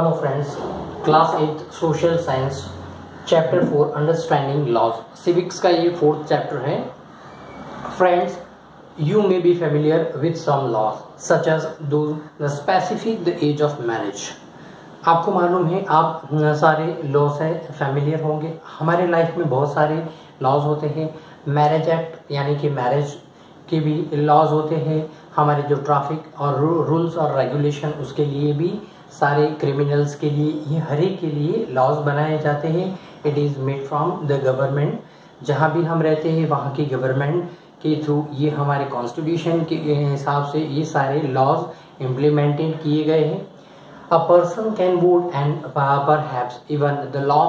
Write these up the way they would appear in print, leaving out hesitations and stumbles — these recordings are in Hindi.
Hello friends, class 8 social science chapter 4 understanding laws civics का ये 4th चैप्टर है। Friends, you may be familiar with some laws such as those that specify the age of marriage। आपको मालूम है, आप सारे लॉ से फैमिलियर होंगे। हमारे लाइफ में बहुत सारे लॉज होते हैं। मैरिज एक्ट यानी कि मैरिज के भी लॉज होते हैं। हमारे जो ट्रैफिक और रूल्स और रेगुलेशन, उसके लिए भी सारे क्रिमिनल्स के लिए, ये हर एक के लिए लॉज बनाए जाते हैं। It is made from the government. जहाँ भी हम रहते हैं वहाँ की गवर्नमेंट के थ्रू ये हमारे कॉन्स्टिट्यूशन के हिसाब से ये सारे लॉज इम्प्लीमेंटेड किए गए हैं। A person can vote and perhaps even the law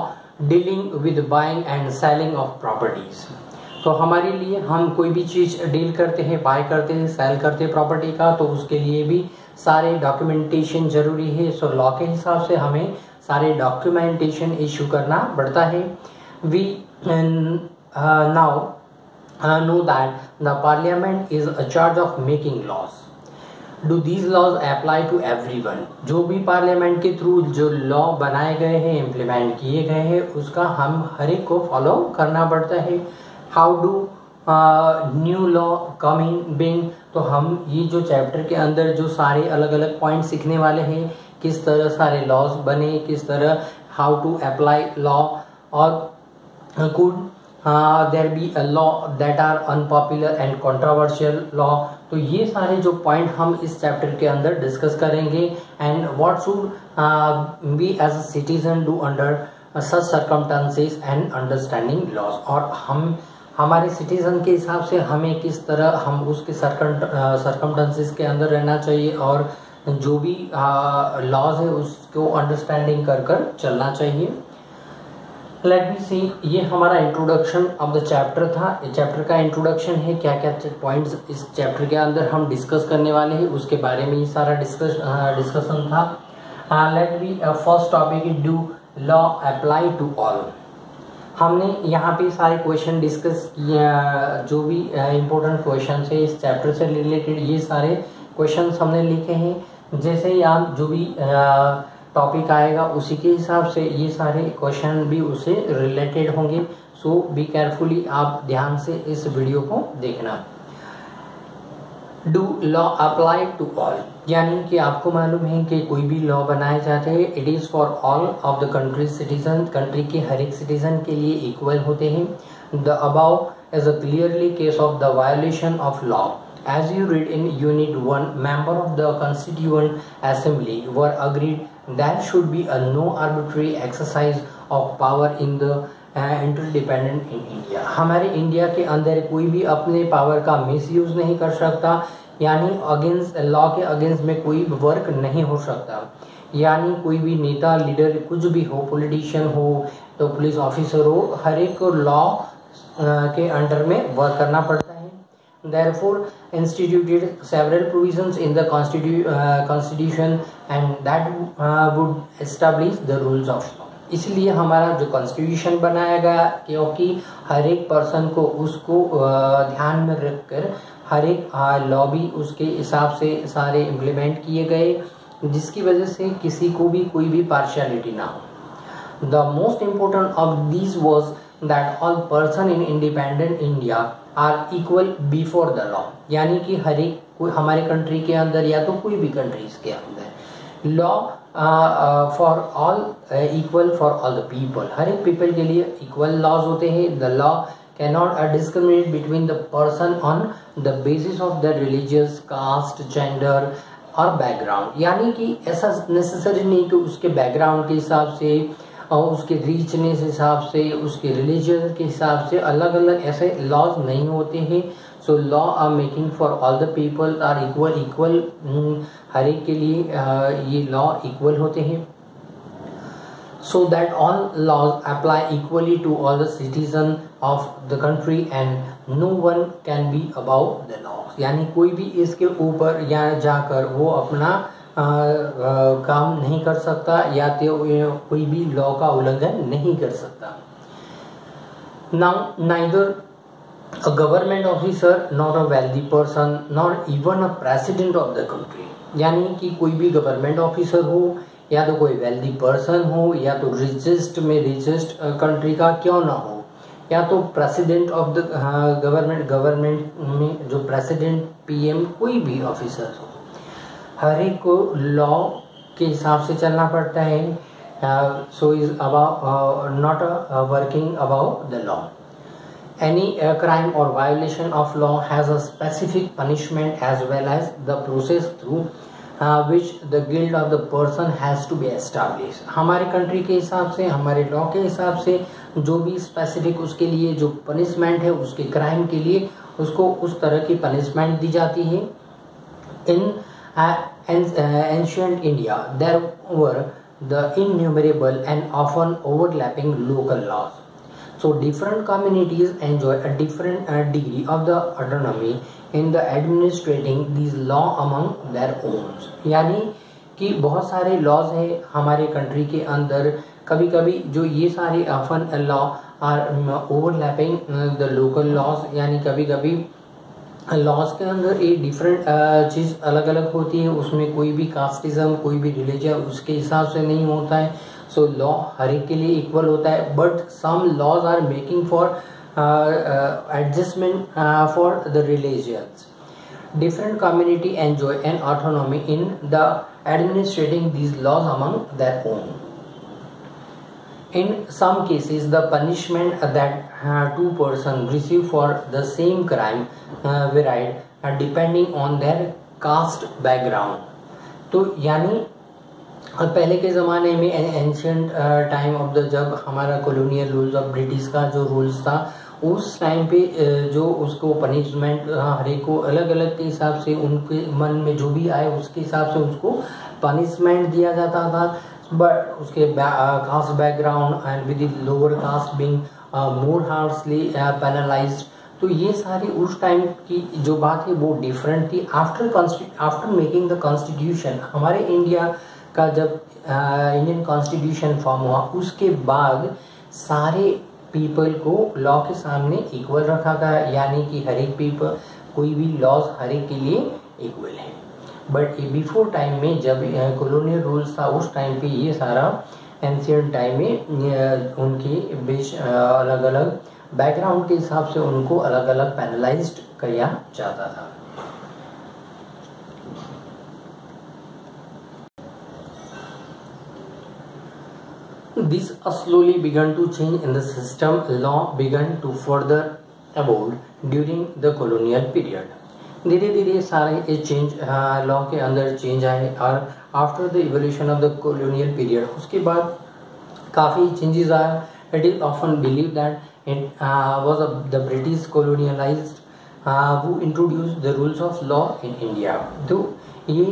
dealing with buying and selling of properties. तो हमारे लिए, हम कोई भी चीज़ डील करते हैं, बाय करते हैं, सेल करते हैं प्रॉपर्टी का, तो उसके लिए भी सारे डॉक्यूमेंटेशन जरूरी है। सो लॉ के हिसाब से हमें सारे डॉक्यूमेंटेशन इशू करना पड़ता है। We now know that the parliament is a charge of making laws. Do these laws apply to everyone? जो भी पार्लियामेंट के थ्रू जो लॉ बनाए गए हैं, इम्प्लीमेंट किए गए हैं, उसका हम हर एक को फॉलो करना पड़ता है। How do new law come in being? तो हम ये जो चैप्टर के अंदर जो सारे अलग अलग पॉइंट सीखने वाले हैं, किस तरह सारे लॉज बने, किस तरह हाउ टू अप्लाई लॉ, और could there be a law that are unpopular and controversial law. तो ये सारे जो पॉइंट हम इस चैप्टर के अंदर डिस्कस करेंगे। And what should we as a citizen do under such circumstances and understanding laws. और हम हमारे सिटीजन के हिसाब से हमें किस तरह हम उसके सर्कमस्टेंसेस के अंदर रहना चाहिए, और जो भी लॉज है उसको अंडरस्टैंडिंग कर कर चलना चाहिए। लेट मी सी, ये हमारा इंट्रोडक्शन ऑफ द चैप्टर था। चैप्टर का इंट्रोडक्शन है, क्या क्या पॉइंट्स इस चैप्टर के अंदर हम डिस्कस करने वाले हैं, उसके बारे में ये सारा डिस्कशन था। Let me first topic is do law apply to all. हमने यहाँ पे सारे क्वेश्चन डिस्कस किया, जो भी इम्पोर्टेंट क्वेश्चन है इस चैप्टर से रिलेटेड, ये सारे क्वेश्चन हमने लिखे हैं। जैसे ही आप जो भी टॉपिक आएगा उसी के हिसाब से ये सारे क्वेश्चन भी उससे रिलेटेड होंगे। सो बी केयरफुली, आप ध्यान से इस वीडियो को देखना। Do law apply to all, यानी कि आपको मालूम है कि कोई भी लॉ बनाए जाते हैं, it is for all of the country citizen. Country के हर एक सिटीजन के लिए इक्वल होते हैं। The above is a clearly case of the violation of law. As you read in Unit 1, member of the Constituent Assembly were agreed there should be a no arbitrary exercise of power in the interdependent in India। हमारे इंडिया के अंदर कोई भी अपने पावर का मिसयूज नहीं कर सकता, यानी अगेंस्ट लॉ के अगेंस्ट में कोई वर्क नहीं हो सकता। यानी कोई भी नेता, लीडर, कुछ भी हो, पॉलिटिशियन हो तो पुलिस ऑफिसर हो, हर एक को लॉ के अंडर में वर्क करना पड़ता है। Therefore, instituted several provisions in the constitution and that would establish the rules of law। इसलिए हमारा जो कॉन्स्टिट्यूशन बनाया गया, क्योंकि हर एक पर्सन को उसको ध्यान में रखकर हर एक लॉ भी उसके हिसाब से सारे इम्प्लीमेंट किए गए, जिसकी वजह से किसी को भी कोई भी पार्शियलिटी ना हो। The most important of these was that all person in independent India are equal before the law. यानी कि हर एक कोई हमारे कंट्री के अंदर या तो कोई भी कंट्रीज के अंदर law for all, equal for all the people. हर एक पीपल के लिए इक्वल लॉज होते हैं। The law can not discriminate between the person on the basis of the religious, caste, gender और बैकग्राउंड। यानी कि ऐसा नेसेसरी नहीं कि उसके बैकग्राउंड के हिसाब से और उसके रीचनेस हिसाब से, उसके रिलीजन के हिसाब से अलग अलग ऐसे लॉज नहीं होते हैं। So law are making for all the people are equal. हर एक के लिए ये लॉ इक्वल होते हैं। So that all laws apply equally to all the citizen of the country and no one can be above the law. यानी कोई भी इसके ऊपर या जाकर वो अपना काम नहीं कर सकता, या तो कोई भी लॉ का उल्लंघन नहीं कर सकता। Now neither a government officer, not a wealthy person, not even a president of the country. यानी कि कोई भी गवर्नमेंट ऑफिसर हो या तो कोई वेल्दी पर्सन हो, या तो रिचेस्ट में रिचेस्ट कंट्री का क्यों ना हो, या तो प्रेसिडेंट ऑफ द गवर्नमेंट में जो प्रेसिडेंट, पीएम, कोई भी ऑफिसर हो, हर एक को लॉ के हिसाब से चलना पड़ता है. So is about not working about the law. Any crime or violation of law has a specific punishment as well as the process through which the guilt of the person has to be established. हमारे कंट्री के हिसाब से, हमारे लॉ के हिसाब से जो भी स्पेसिफिक उसके लिए जो पनिशमेंट है, उसके क्राइम के लिए उसको उस तरह की पनिशमेंट दी जाती है. In ancient India, there were the innumerable and often overlapping local laws. So different communities enjoy a different degree of the autonomy in the administrating these law among their own. यानी कि बहुत सारे लॉज हैं हमारे कंट्री के अंदर. कभी कभी जो ये सारे often law are overlapping the local laws, यानी कभी कभी लॉज के अंदर एक डिफरेंट चीज़ अलग अलग होती है. उसमें कोई भी कास्टिज्म, कोई भी रिलीजन उसके हिसाब से नहीं होता है. सो लॉ हर एक के लिए इक्वल होता है, but some laws are making for adjustment for the religions. Different community enjoy an autonomy in the administrating these laws among their own. In some cases, the punishment that two persons receive for the same crime varied depending on their caste background. तो यानी पहले के ज़माने में एंशियंट टाइम ऑफ द, जब हमारा कॉलोनियल रूल्स ऑफ ब्रिटिश का जो रूल्स था, उस टाइम पे जो उसको पनिशमेंट हर एक को अलग अलग के हिसाब से उनके मन में जो भी आए उसके हिसाब से उसको पनिशमेंट दिया जाता था. बट उसके caste background and with lower caste being more harshly penalised. तो ये सारी उस टाइम की जो बात है वो डिफरेंट थी. आफ्टर मेकिंग द कॉन्स्टिट्यूशन, हमारे इंडिया का जब इंडियन कॉन्स्टिट्यूशन फॉर्म हुआ, उसके बाद सारे पीपल को लॉ के सामने इक्वल रखा गया. यानी कि हर एक पीपल, कोई भी लॉज हर एक के लिए इक्वल है. बट बिफोर टाइम में जब कॉलोनियल रूल्स था, उस टाइम पे ये सारा एंशियंट टाइम में उनके बीच अलग अलग बैकग्राउंड के हिसाब से उनको अलग अलग पेनलाइज्ड किया जाता था. This slowly began to change in the system. Law began to further evolve during the colonial period. धीरे धीरे सारे ये चेंज लॉ के अंदर चेंज आए. और after the evolution of the colonial period, उसके बाद काफ़ी चेंजेस आए. It is often believe that it was the British colonialized who introduced the rules of law in India. तो ये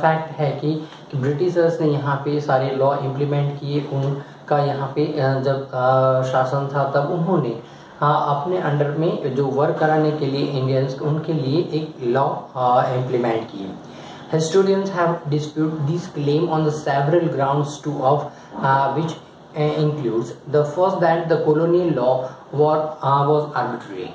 फैक्ट है कि ब्रिटिशर्स ने यहाँ पे सारे लॉ इम्प्लीमेंट किए. उनका यहाँ पे जब शासन था, तब उन्होंने अपने अंडर में जो वर्क कराने के लिए इंडियंस, उनके लिए एक लॉ इम्प्लीमेंट किए. Historians have disputed this claim on the several grounds too, of which includes the first that the colonial law was arbitrary,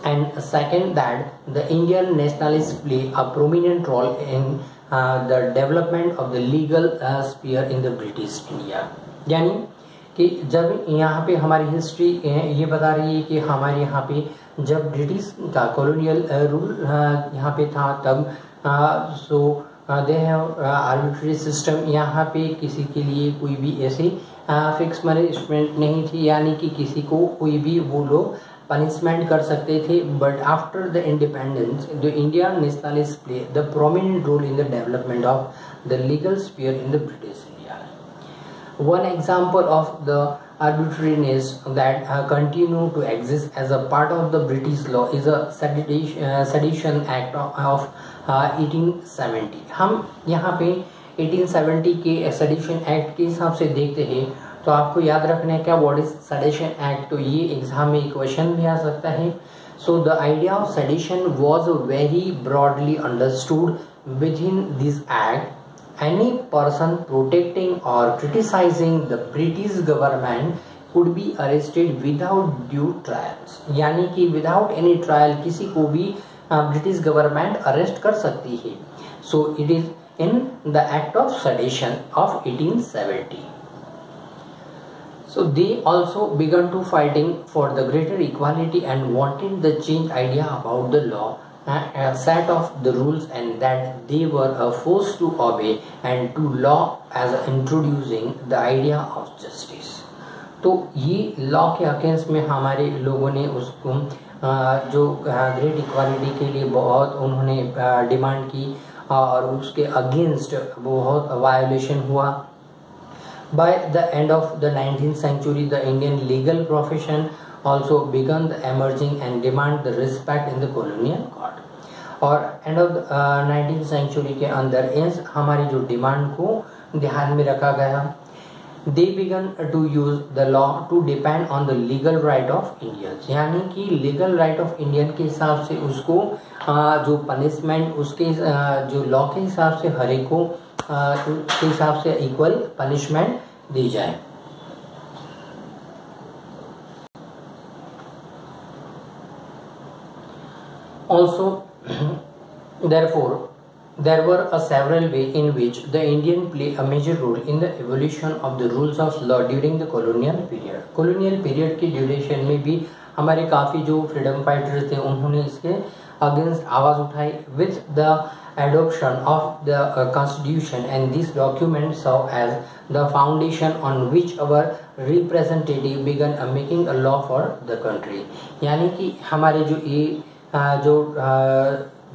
and second that the Indian nationalists play a prominent role in the development of the legal sphere in the British India. यानी कि जब यहाँ पे हमारी हिस्ट्री ये बता रही है कि हमारे यहाँ पे जब ब्रिटिश का कॉलोनियल रूल यहाँ पे था, तब सो दे हैव आर्बिट्री सिस्टम. यहाँ पे किसी के लिए कोई भी ऐसी फिक्स पनिशमेंट नहीं थी, यानी कि किसी को कोई भी वो लोग पनिशमेंट कर सकते थे. But after the independence the Indian nationalist play the prominent role in the development of the legal sphere in the British India. One example of the arbitrariness that continue to exist as a part of the British law is a Sedition Act of 1870. हम यहाँ पे 1870 के Sedition Act के हिसाब से देखते हैं, तो आपको याद रखना है क्या व्हाट इज Sedition Act. तो ये एग्जाम में क्वेश्चन भी आ सकता है. So the idea of sedition was very broadly understood. Within this act, any person protecting or criticizing the British government could be arrested without due trials. यानी कि without any trial किसी को भी ब्रिटिश गवर्नमेंट अरेस्ट कर सकती है. So it is in the Act of Sedition of 1870. So they also began to fighting for the greater equality and wanted the change idea about the law, a set of the rules, and that they were forced to obey, and to law as introducing the idea of justice. तो ये लॉ के अगेंस्ट में हमारे लोगों ने उसको जो ग्रेट इक्वालिटी के लिए बहुत उन्होंने डिमांड की और उसके अगेंस्ट बहुत वायोलेशन हुआ. By the end of the 19th century, the Indian legal profession also began the emerging and demand the respect in the colonial court. और एंड ऑफ 19th century के अंदर इस हमारी जो डिमांड को ध्यान में रखा गया. They began to use the law to depend on the legal right of Indians. यानी कि legal right of Indian के हिसाब से उसको जो पनिशमेंट उसके जो लॉ के हिसाब से हर एक को के हिसाब से इक्वल पनिशमेंट दी जाए. Also, therefore, there were several ways in which the Indian play a major role in the evolution of the rules of law during the colonial period. Colonial period की ड्यूरेशन में भी हमारे काफ़ी जो फ्रीडम फाइटर्स थे उन्होंने इसके अगेंस्ट आवाज़ उठाई. With the adoption of the constitution, and this document served as the foundation on which our representative began making a law for the country. यानी कि हमारे जो ये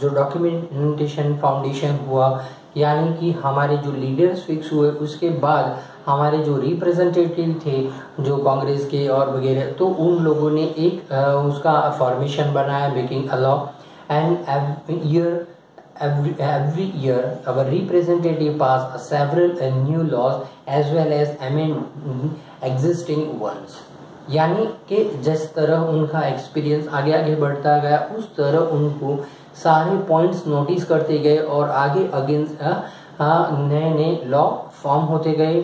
जो डॉक्यूमेंटेशन फाउंडेशन हुआ, यानी कि हमारे जो लीडर्स फिक्स हुए उसके बाद हमारे जो रिप्रेजेंटेटिव थे जो कांग्रेस के और वगैरह, तो उन लोगों ने एक उसका फॉर्मेशन बनाया, making a law. And every year our representative pass several new laws as well as amend existing ones. यानी कि जिस तरह उनका एक्सपीरियंस आगे आगे बढ़ता गया उस तरह उनको सारे पॉइंट्स नोटिस करते गए और आगे अगेंस्ट नए नए लॉ फॉर्म होते गए.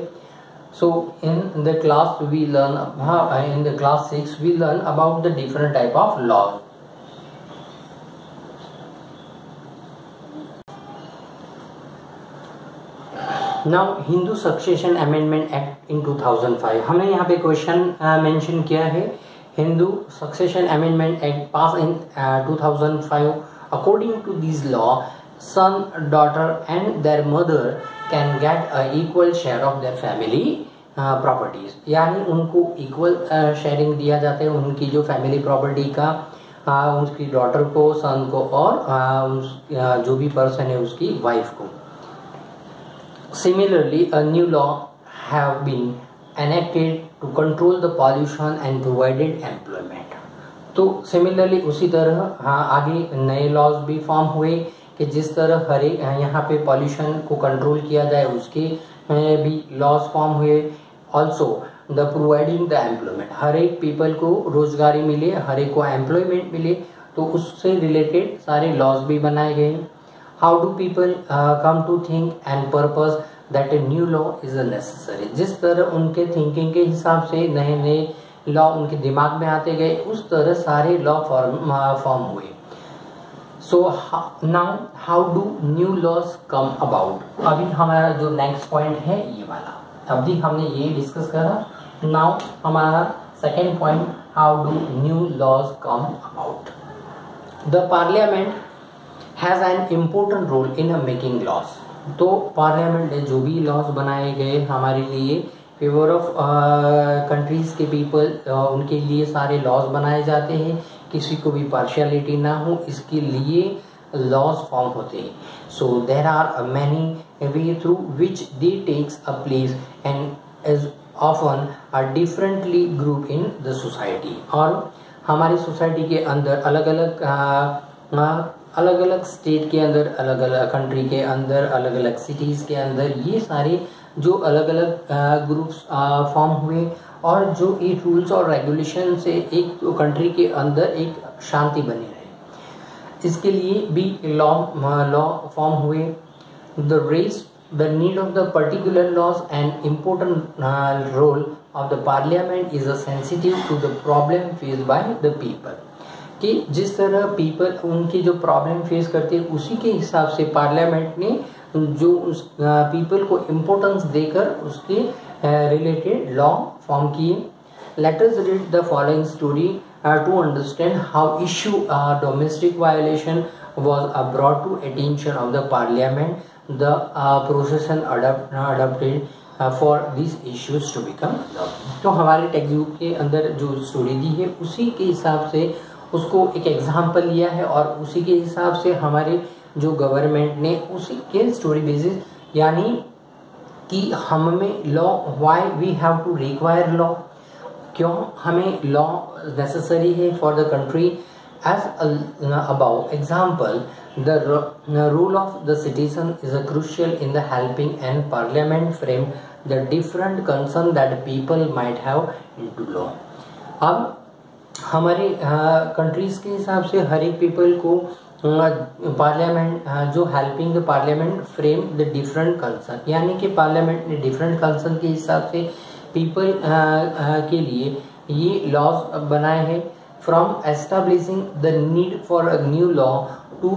So in the class we learn in the class 6 we learn about the different type of laws. Now Hindu succession amendment act in 2005. हमने यहाँ पे क्वेश्चन मेंशन किया है. Hindu succession amendment act pass in 2005. According to this law, son, daughter and their mother can get a equal share of their family properties. यानी उनको इक्वल शेयरिंग दिया जाता है उनकी जो फैमिली प्रॉपर्टी का, उसकी डॉटर को, सन को और जो भी पर्सन है उसकी वाइफ को. Similarly, a new law have been enacted to control the pollution and provided employment. तो सिमिलरली उसी तरह आगे नए लॉज भी फॉर्म हुए कि जिस तरह हर एक यहाँ पे पॉल्यूशन को कंट्रोल किया जाए उसके भी लॉज फॉर्म हुए. Also the providing the employment, हर एक पीपल को रोजगारी मिले, हर एक को एम्प्लॉयमेंट मिले, तो उससे रिलेटेड सारे लॉज भी बनाए गए. How do people come to think and purpose that a new law is necessary? जिस तरह उनके थिंकिंग के हिसाब से नए नए लॉ उनके दिमाग में आते गए उस तरह सारे लॉ फॉर्म हुए. So now how do new laws come about. अभी हमारा जो नेक्स्ट पॉइंट है ये वाला, अभी हमने ये डिस्कस करा. नाउ हमारा second point, how do new laws come about. The parliament has an important role in making laws. तो पार्लियामेंट ने जो भी लॉज बनाए गए हमारे लिए फेवर ऑफ कंट्रीज के पीपल, उनके लिए सारे लॉज बनाए जाते हैं, किसी को भी पार्शियलिटी ना हो इसके लिए लॉज फॉर्म होते हैं. So there are many way through which they takes a place and is often a differently group in the society. और हमारी सोसाइटी के अंदर अलग अलग स्टेट के अंदर, अलग अलग कंट्री के अंदर, अलग अलग सिटीज़ के अंदर ये सारे जो अलग अलग ग्रुप्स फॉर्म हुए और जो एक रूल्स और रेगुलेशन से एक कंट्री के अंदर एक शांति बनी रहे, इसके लिए भी लॉ फॉर्म हुए. The raise the need of the particular laws and important role of the parliament is a sensitive to the problem faced by the people. कि जिस तरह पीपल उनकी जो प्रॉब्लम फेस करते हैं उसी के हिसाब से पार्लियामेंट ने जो उस पीपल को इम्पोर्टेंस देकर उसके रिलेटेड लॉ फॉर्म किए। Let us read the following story to understand how issue domestic violation was brought to attention of the parliament. The procession adopted for these issues to become law. तो हमारे टेक्स्ट बुक के अंदर जो स्टोरी दी है उसी के हिसाब से उसको एक एग्जाम्पल लिया है और उसी के हिसाब से हमारे जो गवर्नमेंट ने उसी के स्टोरी बेसिस यानी कि हमें law why we have to require law, क्यों हमें लॉ नेसेसरी है for the country. As above example, the role of the citizen is crucial in the helping and parliament frame the different concern that people might have into law. अब हमारे कंट्रीज के हिसाब से हर एक पीपल को पार्लियामेंट जो helping the parliament frame the different concern, यानी कि पार्लियामेंट ने डिफरेंट कंसर्न के हिसाब से पीपल के लिए ये लॉज बनाए हैं। From establishing the need for a new law to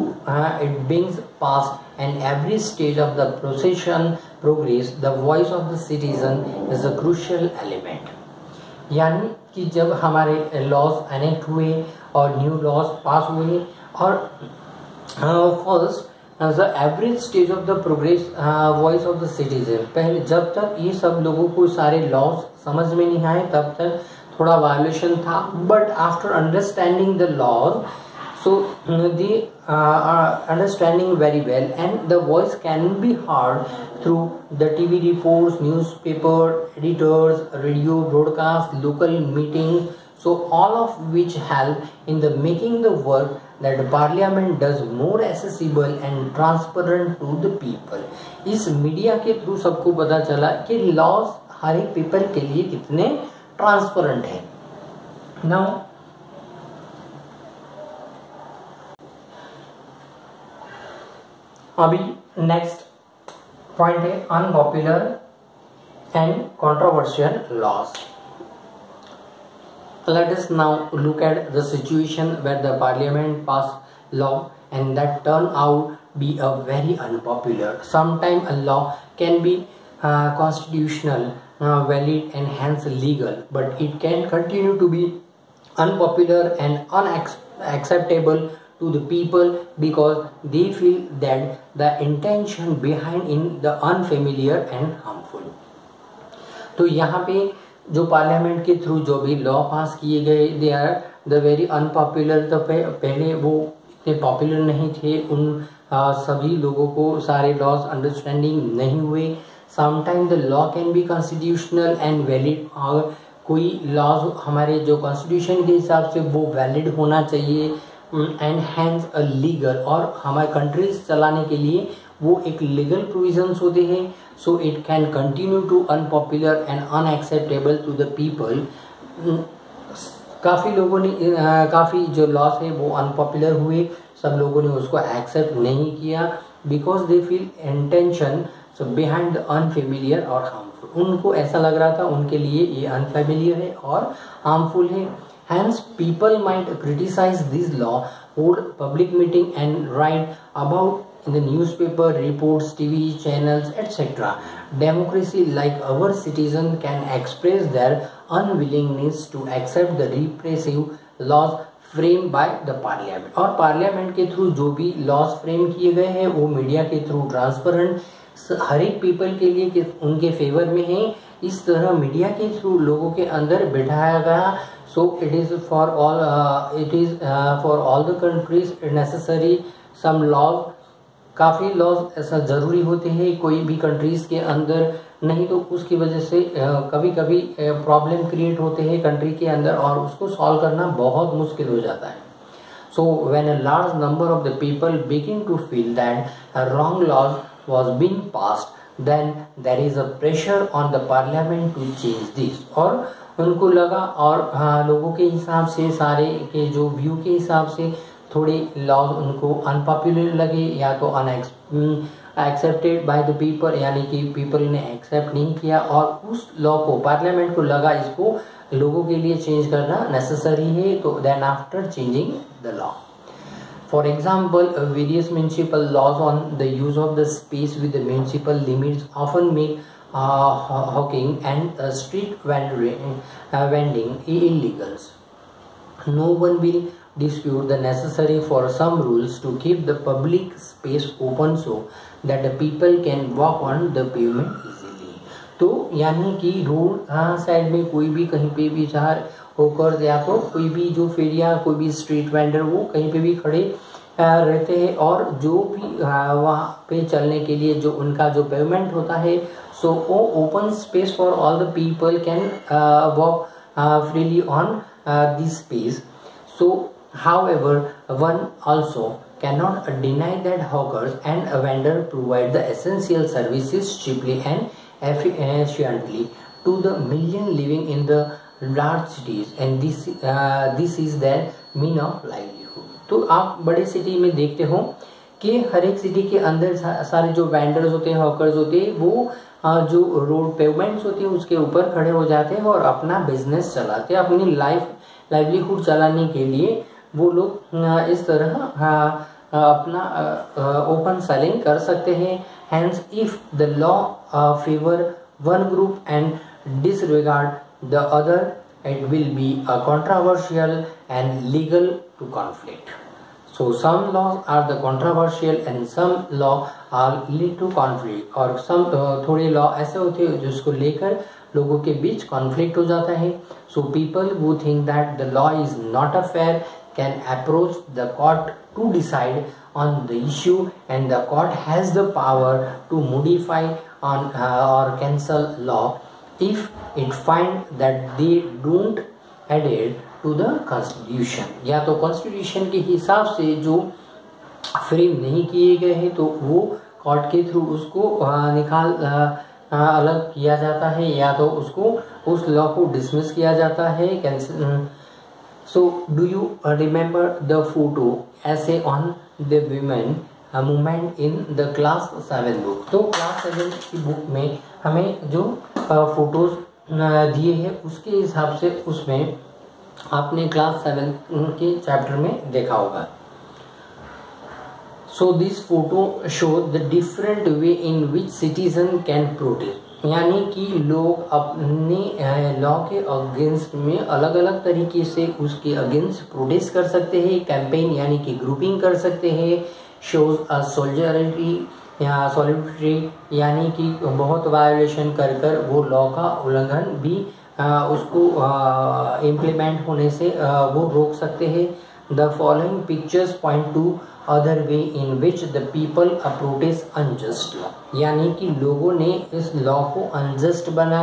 it being passed and every stage of the procession progress, the voice of the citizen is a crucial element. यानी कि जब हमारे लॉज एनेक्ट हुए और न्यू लॉज पास हुए और first the average stage of the progress voice of the citizen, पहले जब तक ये सब लोगों को सारे लॉज समझ में नहीं आए तब तक थोड़ा वायलेशन था, but after understanding the laws so they understanding very well and the voice can be heard through the TV reports, newspaper editors, radio broadcast, local meeting, so all of which help in the making the work that parliament does more accessible and transparent to the people. इस मीडिया के थ्रू सबको पता चला कि लॉज हर एक पीपल के लिए कितने ट्रांसपेरेंट है। नाउ अभी नेक्स्ट पॉइंट है unpopular and controversial laws. Let us now look at the situation where the parliament passed law and that turn out be a very unpopular. Sometimes a law can be constitutional, valid and hence legal, but it can continue to be unpopular and unacceptable to the people because they feel that the intention behind in the unfamiliar and harmful. तो यहाँ पे जो पार्लियामेंट के थ्रू जो भी लॉ पास किए गए they are the very unpopular. तो पहले वो इतने पॉपुलर नहीं थे, उन सभी लोगों को सारे लॉज अंडरस्टैंडिंग नहीं हुए। Sometime the law can be constitutional and valid, और कोई लॉज हमारे जो कॉन्स्टिट्यूशन के हिसाब से वो वैलिड होना चाहिए एंड हैंस अ लीगल, और हमारे कंट्रीज चलाने के लिए वो एक लीगल प्रोविजंस होते हैं। So it can continue to unpopular and unacceptable to the people. काफ़ी लोगों ने काफ़ी जो लॉस है वो अनपॉपुलर हुए, सब लोगों ने उसको एक्सेप्ट नहीं किया because they feel intention so behind the unfamiliar और हार्मफुल। उनको ऐसा लग रहा था उनके लिए ये अनफेमिलियर है और हार्मफुल है। Hence people might criticise this law, hold public meeting and write about in the newspaper, reports, TV channels, etc. Democracy, like our citizens, can express their unwillingness to accept the repressive laws framed by the parliament. और पार्लियामेंट के थ्रू जो भी लॉज फ्रेम किए गए हैं वो मीडिया के थ्रू ट्रांसपेरेंट हर एक पीपल के लिए कि उनके फेवर में है, इस तरह मीडिया के थ्रू लोगों के अंदर बिठाया गया। So it is for all the countries necessary some laws. काफ़ी लॉज ऐसा ज़रूरी होते हैं कोई भी कंट्रीज़ के अंदर, नहीं तो उसकी वजह से कभी कभी प्रॉब्लम क्रिएट होते हैं कंट्री के अंदर और उसको सॉल्व करना बहुत मुश्किल हो जाता है। So when a large number of the people begin to feel that a wrong laws was being passed, then there is a pressure on the parliament to change this. और उनको लगा और लोगों के हिसाब से सारे के जो व्यू के हिसाब से थोड़े लॉज उनको अनपॉपुलर लगे या तो एक्सेप्टेड बाय द पीपल, यानी कि पीपल ने एक्सेप्ट नहीं किया और उस लॉ को पार्लियामेंट को लगा इसको लोगों के लिए चेंज करना नेसेसरी है। तो then after changing the law For example, various municipal laws on the use of the space with the municipal limits often make hawking and street vending illegal. No one will dispute the necessary for some rules to keep the public space open so that the people can walk on the pavement easily. तो यानी कि रोड साइड में कोई भी कहीं पे भी चाहे होकर्स या तो कोई भी जो फेरिया कोई भी स्ट्रीट वेंडर वो कहीं पे भी खड़े रहते हैं और जो भी वहाँ पे चलने के लिए जो उनका जो पेमेंट होता है सो वो open space for all the people can walk freely on this space. So however one also cannot deny that hawkers and vendors provide the essential services cheaply and efficiently to the million living in the large cities and this is their mean of livelihood. तो आप बड़े सिटी में देखते हो कि हर एक सिटी के अंदर सारे जो वेंडर्स होते हैं हॉकर्स होते हैं वो जो रोड पेवमेंट्स होती है उसके ऊपर खड़े हो जाते हैं और अपना बिजनेस चलाते हैं. अपनी लाइवलीहुड चलाने के लिए वो लोग इस तरह अपना ओपन सेलिंग कर सकते हैं. Hence, if the law favor one group and disregard the other, it will be controversial and legal to conflict. So some laws are the controversial and some law are lead to conflict. और some थोड़े लॉ ऐसे होते हैं जिसको लेकर लोगों के बीच कॉन्फ्लिक्ट हो जाता है. So people who think that the law is not a fair can approach the court to decide on the issue and the court has the power to modify on or cancel law if it find that they don't adhere to the constitution. या तो कॉन्स्टिट्यूशन के हिसाब से जो फ्रेम नहीं किए गए हैं तो वो कोर्ट के थ्रू उसको निकाल अलग किया जाता है या तो उसको उस लॉ को डिसमिस किया जाता है cancel. So do you remember the photo essay on the women movement in the class 7 book? तो क्लास 7 की बुक में हमें जो फोटोज दिए हैं उसके हिसाब से उसमें आपने क्लास 7 के चैप्टर में देखा होगा. So this photo show the different way in which citizen can protest. यानी कि लोग अपने लॉ के अगेंस्ट में अलग अलग तरीके से उसके अगेंस्ट प्रोटेस्ट कर सकते हैं. कैंपेन यानी कि ग्रुपिंग कर सकते हैं. शोज अ सोल्जरिटी या सॉलिडरिटी यानी कि बहुत वायोलेशन कर कर वो लॉ का उल्लंघन भी उसको इम्प्लीमेंट होने से वो रोक सकते हैं. The following pictures point two other way in which the people protest unjust law. यानी कि लोगों ने इस लॉ को अनजस्ट बना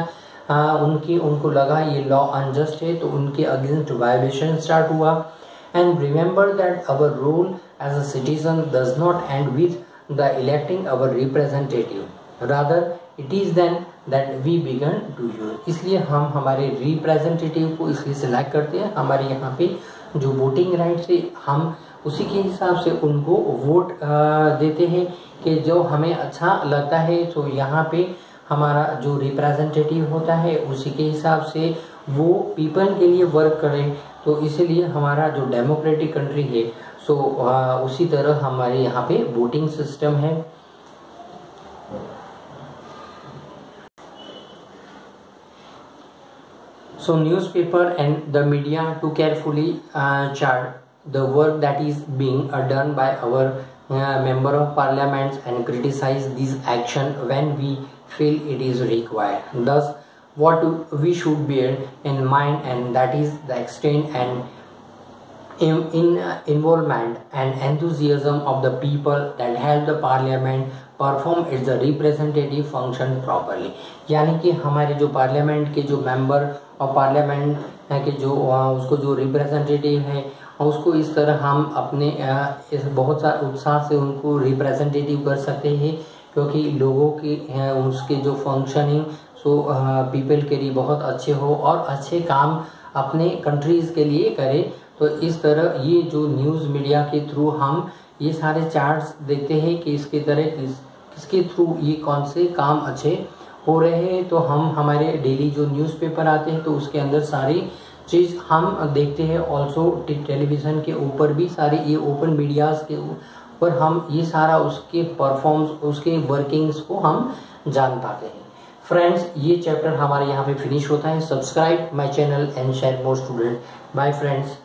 उनको लगा ये लॉ अनजस्ट है तो उनके अगेंस्ट वायोलेशन स्टार्ट हुआ. And remember that our role as a citizen does not end with the electing our representative, rather it is then that we began to use. इसलिए हम हमारे रिप्रेजेंटेटिव को इसलिए सिलेक्ट करते हैं. हमारे यहाँ पे जो वोटिंग राइट है हम उसी के हिसाब से उनको वोट देते हैं कि जो हमें अच्छा लगता है. तो यहाँ पे हमारा जो रिप्रेजेंटेटिव होता है उसी के हिसाब से वो पीपल के लिए वर्क करें. तो इसीलिए हमारा जो डेमोक्रेटिक कंट्री है सो उसी तरह हमारे यहाँ पे वोटिंग सिस्टम है. So newspaper and the media to carefully chart the work that is being done by our member of parliaments and criticize this action when we feel it is required. Thus, what we should bear in mind and that is the extent and involvement and enthusiasm of the people that help the parliament perform it's the representative function properly. यानी कि हमारे जो पार्लियामेंट के जो मेंबर और पार्लियामेंट के जो उसको जो रिप्रेजेंटेटिव है उसको इस तरह हम अपने इस बहुत सारे उत्साह से उनको रिप्रेजेंटेटिव कर सकते हैं क्योंकि लोगों की उसके जो फंक्शनिंग सो पीपल के लिए बहुत अच्छे हो और अच्छे काम अपने कंट्रीज़ के लिए करें. तो इस तरह ये जो न्यूज़ मीडिया के थ्रू हम ये सारे चार्ट्स देखते हैं कि इसके तरह किसके थ्रू ये कौन से काम अच्छे हो रहे हैं. तो हम हमारे डेली जो न्यूज़पेपर आते हैं तो उसके अंदर सारी चीज़ हम देखते हैं। ऑल्सो टेलीविज़न के ऊपर भी सारे ये ओपन मीडियाज़ के ऊपर हम ये सारा उसके परफॉर्म्स, उसके वर्किंग्स को हम जान पाते हैं। फ्रेंड्स, ये चैप्टर हमारे यहाँ पे फिनिश होता है। Subscribe my channel and share more student. Bye friends.